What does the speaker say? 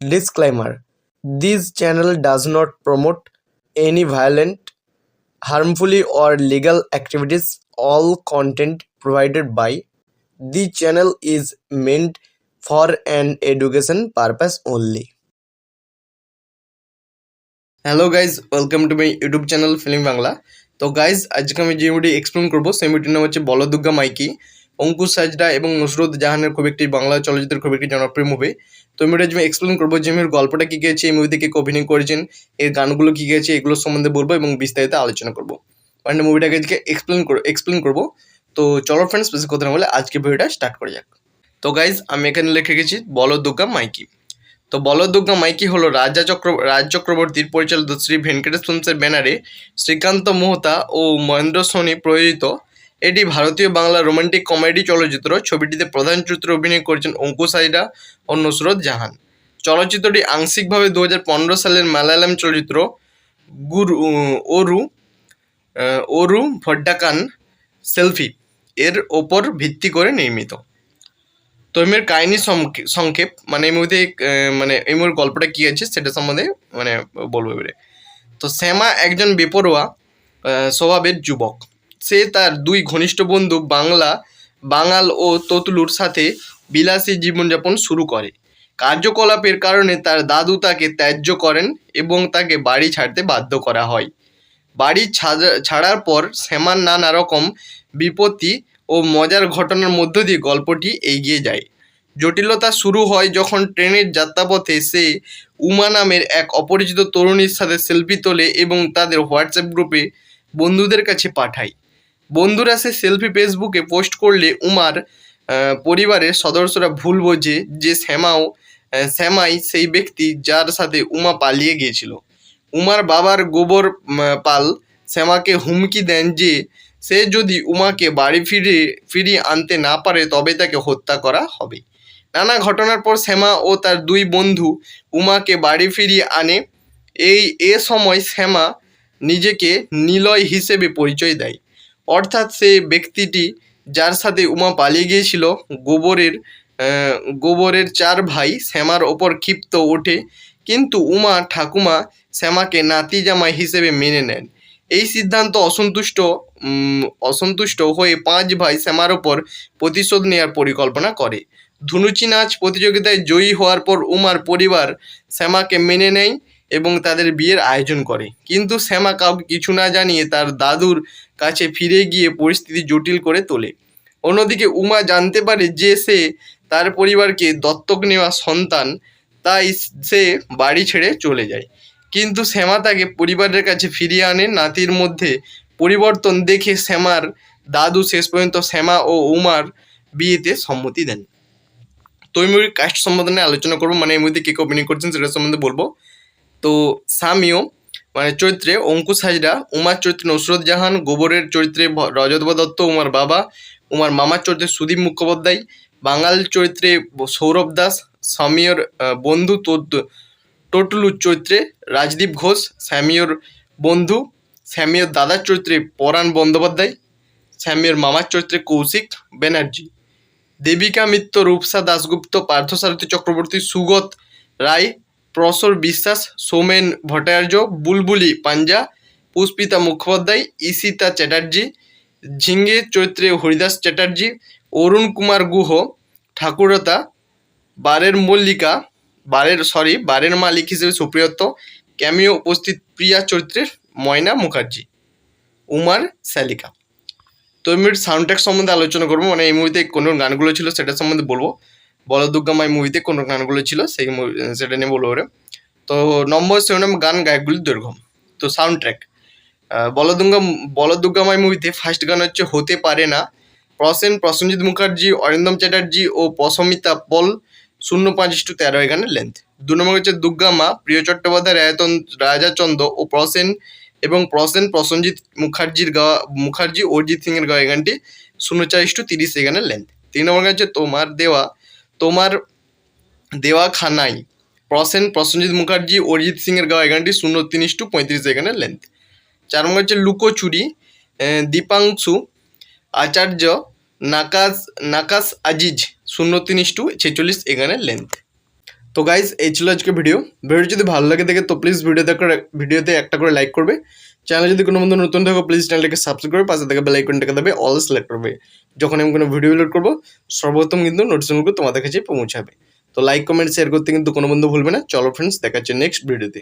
Disclaimer: This channel does not promote any violent, harmful, or illegal activities. All content provided by the channel is meant for an education purpose only. Hello guys, welcome to my YouTube channel film Bangla. তো guys, আজকে আমি যে মুভিটি explain করবো সেই মুভিটির নাম হচ্ছে বলদুর্গা মাইকি। অঙ্কুশ হাজরা এবং নুসরত জাহানের খুব একটি বাংলা চলচ্চিত্রের খুব একটি জনপ্রিয় মুভি। তো এই মুভিটা আমি এক্সপ্লেন করবো যে মুভির গল্পটা কী গেছে, এই মুভিতে কে অভিনয় করেছেন, এর গানগুলো কী গেছে, এগুলোর সম্বন্ধে বলবো এবং বিস্তারিত আলোচনা করবো। মানে মুভিটাকে আজকে এক্সপ্লেন করবো। তো চলো ফ্রেন্ডস, বেশি কথা না বলে আজকে ভিডিওটা স্টার্ট করা যাক। তো গাইজ, আমি এখানে লিখে গেছি বলদুর্গা মাইকি। তো বলদুর্গা মাইকি হলো রাজ চক্রবর্তীর পরিচালিত শ্রী ভেঙ্কটেশ ফিল্মসের ব্যানারে শ্রীকান্ত মোহতা ও মহেন্দ্র সোনি প্রযোজিত এটি ভারতীয় বাংলা রোমান্টিক কমেডি চলচ্চিত্র। ছবিটিতে প্রধান চরিত্রে অভিনয় করেছেন অঙ্কুশ হাজরা ও নুসরত জাহান। চলচ্চিত্রটি আংশিকভাবে 2015 সালের মালায়ালাম চলচ্চিত্র ওরু ভড্ডাকান সেলফি এর ওপর ভিত্তি করে নির্মিত। তো এই মুভির কাহিনী সংক্ষেপ, মানে এই মুভিতে এই মুভির গল্পটা কী আছে সেটা সম্বন্ধে বলবো এবারে। তো শ্যামা একজন বেপরোয়া স্বভাবের যুবক। সে তার দুই ঘনিষ্ঠ বন্ধু বাঙাল ও ততলুর সাথে বিলাসী জীবনযাপন শুরু করে। কার্যকলাপের কারণে তার দাদু তাকে ত্যায্য করেন এবং তাকে বাড়ি ছাড়তে বাধ্য করা হয়। বাড়ি ছাড়ার পর শ্যামার নানা রকম বিপত্তি ও মজার ঘটনার মধ্য দিয়ে গল্পটি এগিয়ে যায়। জটিলতা শুরু হয় যখন ট্রেনের যাত্রাপথে সে উমা নামের এক অপরিচিত তরুণীর সাথে সেলফি তোলে এবং তাদের হোয়াটসঅ্যাপ গ্রুপে বন্ধুদের কাছে পাঠায়। বন্ধুরা সে সেলফি ফেসবুকে পোস্ট করলে উমার পরিবারের সদস্যরা ভুল বোঝে যে শ্যামাই সেই ব্যক্তি যার সাথে উমা পালিয়ে গিয়েছিল। উমার বাবার গোবর পাল শ্যামাকে হুমকি দেন যে সে যদি উমাকে বাড়ি ফিরিয়ে আনতে না পারে তবে তাকে হত্যা করা হবে। নানা ঘটনার পর শ্যামা ও তার দুই বন্ধু উমাকে বাড়ি ফিরিয়ে আনে। এ সময় শ্যামা নিজেকে নিলয় হিসেবে পরিচয় দেয়, অর্থাৎ সে ব্যক্তিটি যার সাথে উমা পালিয়ে গিয়েছিল। গোবরের চার ভাই শ্যামার ওপর ক্ষিপ্ত ওঠে, কিন্তু উমা ঠাকুমা শ্যামাকে নাতি জামাই হিসেবে মেনে নেন। এই সিদ্ধান্ত অসন্তুষ্ট হয়ে পাঁচ ভাই শ্যামার ওপর প্রতিশোধ নেওয়ার পরিকল্পনা করে। ধুনুচি নাচ প্রতিযোগিতায় জয়ী হওয়ার পর উমার পরিবার শ্যামাকে মেনে নেয় এবং তাদের বিয়ের আয়োজন করে, কিন্তু শ্যামা কাউকে কিছু না জানিয়ে তার দাদুর কাছে ফিরে গিয়ে পরিস্থিতি জটিল করে তোলে। অন্যদিকে উমা জানতে পারে যে সে তার পরিবারকে দত্তক নেওয়া সন্তান, তাই সে বাড়ি ছেড়ে চলে যায়, কিন্তু শ্যামা তাকে পরিবারের কাছে ফিরিয়ে আনে। নাতির মধ্যে পরিবর্তন দেখে শ্যামার দাদু শেষ পর্যন্ত শ্যামা ও উমার বিয়েতে সম্মতি দেন। তো এই মুভির কাস্ট সম্বন্ধে আলোচনা করবো, মানে এই মুভিতে কে কে অভিনয় করছেন সেটা সম্বন্ধে বলবো। তো সামিও চরিত্রে অঙ্কুশ হাজরা, উমার চরিত্রে নুসরত জাহান, গোবরের চরিত্রে রজতবা দত্ত উমার বাবা, উমার মামার চরিত্রে সুদীপ মুখোপাধ্যায়, বাঙাল চরিত্রে সৌরভ দাস, সামিওর বন্ধু টোটলুর চরিত্রে রাজদীপ ঘোষ, স্যামিওর বন্ধু স্যামিওর দাদার চরিত্রে পরাণ বন্দ্যোপাধ্যায়, স্যামিওর মামার চরিত্রে কৌশিক ব্যানার্জি, দেবিকা মিত্র, রূপসা দাশগুপ্ত, পার্থসারথী চক্রবর্তী, সুগত রায়, প্রসর বিশ্বাস, সৌমেন ভট্টাচার্য, বুলবুলি পাঞ্জা, পুষ্পিতা মুখোপাধ্যায়, ঈশিতা চ্যাটার্জি, ঝিঙ্গে চরিত্রে হরিদাস চ্যাটার্জি, অরুণ কুমার গুহ, ঠাকুরতা, বারের মালিক হিসেবে সুপ্রিয়ত্ত, ক্যামিও উপস্থিত প্রিয়া চরিত্রের ময়না মুখার্জি, উমার শালিকা। তো এই মুভির সাউন্ড ট্র্যাক সম্বন্ধে আলোচনা করবো, মানে এই মুভিতে কোন গানগুলো ছিল সেটা সম্বন্ধে বলবো। বলদুর্গা মাই মুভিতে কোন গানগুলো ছিল সেটা নিয়ে বলবো ওরা। তো নম্বর শিরোনাম, গান, গায়কগুলির দৈর্ঘ্য। তো সাউন্ড ট্র্যাক, বলদুর্গা মাই মুভিতে ফার্স্ট গান হচ্ছে হতে পারে না। প্রসেনজিৎ মুখার্জি, অরিন্দম চ্যাটার্জি ও পশমিতা পল, 05:13 এই গানের লেন্থ। 2 নম্বর হচ্ছে দুর্গা মা, প্রিয় চট্টোপাধ্যায়, রাজাচন্দ্র ও প্রসেনজিৎ মুখার্জি অরিজিৎ সিং এর গাওয়া এই গানটি, 04:30 এই গানের লেন্থ। 3 নম্বর হচ্ছে তোমার দেওয়া খানাই, প্রসেনজিৎ মুখার্জি অরিজিৎ সিং এর গাওয়া এই গানটি, 03:35 এই গানের লেন্থ। 4 নম্বর হচ্ছে লুকোচুরি, দীপাংশু আচার্য, নাকাস আজিজ, 03:46 এই গানের লেন্থ। তো গাইজ এই ছিল আজকে ভিডিওটি যদি ভালো লাগে দেখে তো প্লিজ ভিডিওতে একটা করে লাইক করবে। চ্যানেলে যদি কোনো বন্ধু নতুন থাকো প্লিজ চ্যানেলটাকে সাবস্ক্রাইব করবে, পাশে থাকা বেল আইকনটাকে দেবে অল সিলেক্ট করবে। যখন আমি কোনো ভিডিও আপলোড করবো সর্বপ্রথম কিন্তু নোটিফিকেশনগুলো তোমাদের কাছে পৌঁছাবে। তো লাইক কমেন্ট শেয়ার করতে কিন্তু কোনো বন্ধু ভুলবে না। চলো ফ্রেন্ডস, দেখা হচ্ছে নেক্সট ভিডিওতে।